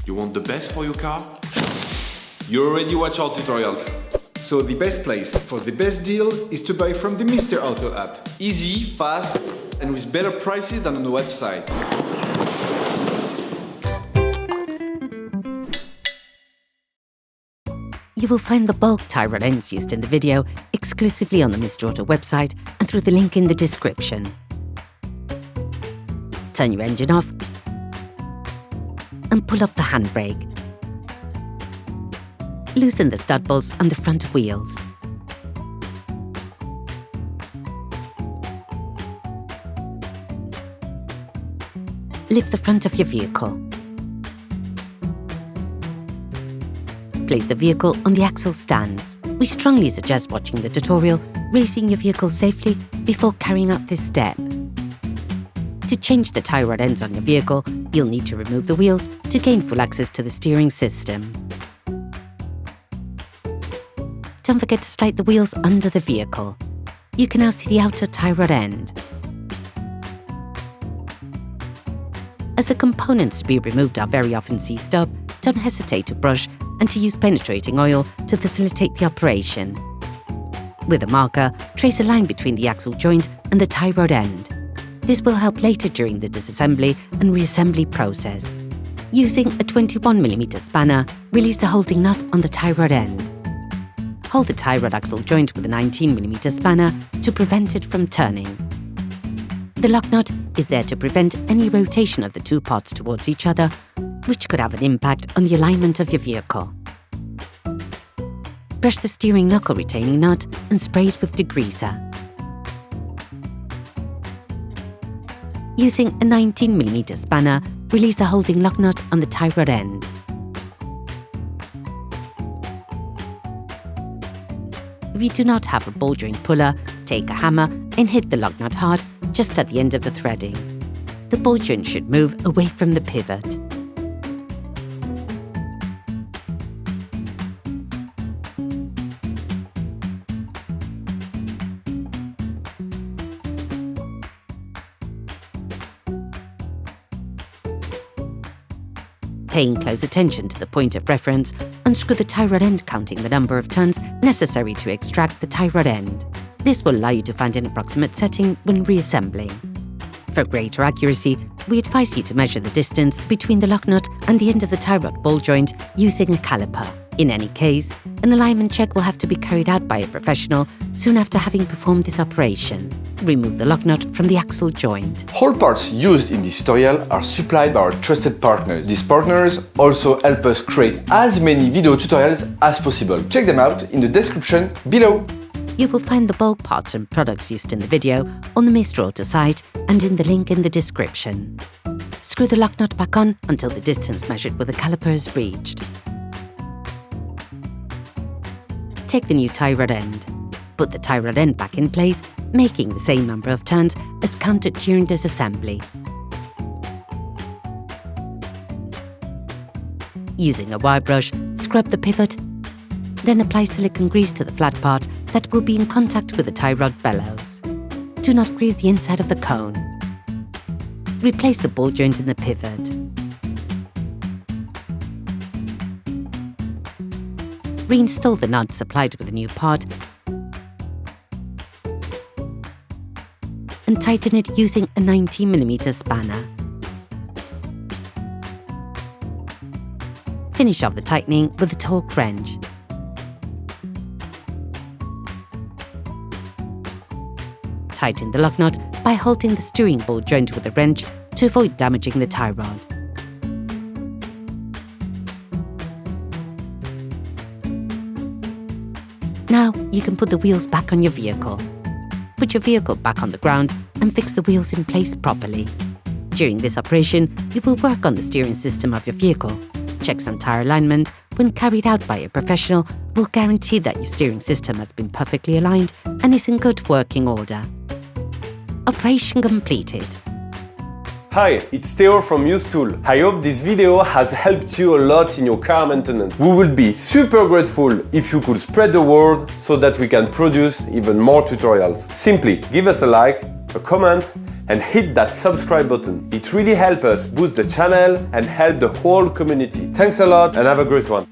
You want the best for your car? You already watch our tutorials. So the best place for the best deal is to buy from the Mr. Auto app. Easy, fast, and with better prices than on the website. You will find the bulk tie rod ends used in the video exclusively on the Mr. Auto website and through the link in the description. Turn your engine off and pull up the handbrake. Loosen the stud bolts on the front wheels. Lift the front of your vehicle. Place the vehicle on the axle stands. We strongly suggest watching the tutorial, raising your vehicle safely before carrying out this step. To change the tie rod ends on your vehicle, you'll need to remove the wheels to gain full access to the steering system. Don't forget to slide the wheels under the vehicle. You can now see the outer tie rod end. As the components to be removed are very often seized up, don't hesitate to brush and to use penetrating oil to facilitate the operation. With a marker, trace a line between the axle joint and the tie rod end. This will help later during the disassembly and reassembly process. Using a 21mm spanner, release the holding nut on the tie rod end. Hold the tie rod axle joint with a 19mm spanner to prevent it from turning. The lock nut is there to prevent any rotation of the two parts towards each other, which could have an impact on the alignment of your vehicle. Brush the steering knuckle retaining nut and spray it with degreaser. Using a 19mm spanner, release the holding lock nut on the tie rod end. If you do not have a ball joint puller, take a hammer and hit the lock nut hard just at the end of the threading. The ball joint should move away from the pivot. Paying close attention to the point of reference, unscrew the tie rod end counting the number of turns necessary to extract the tie rod end. This will allow you to find an approximate setting when reassembling. For greater accuracy, we advise you to measure the distance between the lock nut and the end of the tie rod ball joint using a caliper. In any case, an alignment check will have to be carried out by a professional soon after having performed this operation. Remove the lock nut from the axle joint. All parts used in this tutorial are supplied by our trusted partners. These partners also help us create as many video tutorials as possible. Check them out in the description below. You will find the bulk parts and products used in the video on the Mr. Auto site and in the link in the description. Screw the lock nut back on until the distance measured with the caliper is reached. Take the new tie rod end. Put the tie rod end back in place, making the same number of turns as counted during disassembly. Using a wire brush, scrub the pivot, then apply silicone grease to the flat part that will be in contact with the tie rod bellows. Do not grease the inside of the cone. Replace the ball joint in the pivot. Reinstall the nut supplied with a new part and tighten it using a 19mm spanner. Finish off the tightening with a torque wrench. Tighten the lock nut by holding the steering ball joint with a wrench to avoid damaging the tie rod. Now you can put the wheels back on your vehicle. Put your vehicle back on the ground and fix the wheels in place properly. During this operation, you will work on the steering system of your vehicle. Checks on tyre alignment, when carried out by a professional, will guarantee that your steering system has been perfectly aligned and is in good working order. Operation completed. Hi, it's Theo from UseTool. I hope this video has helped you a lot in your car maintenance. We would be super grateful if you could spread the word so that we can produce even more tutorials. Simply give us a like, a comment, and hit that subscribe button. It really helps us boost the channel and help the whole community. Thanks a lot and have a great one.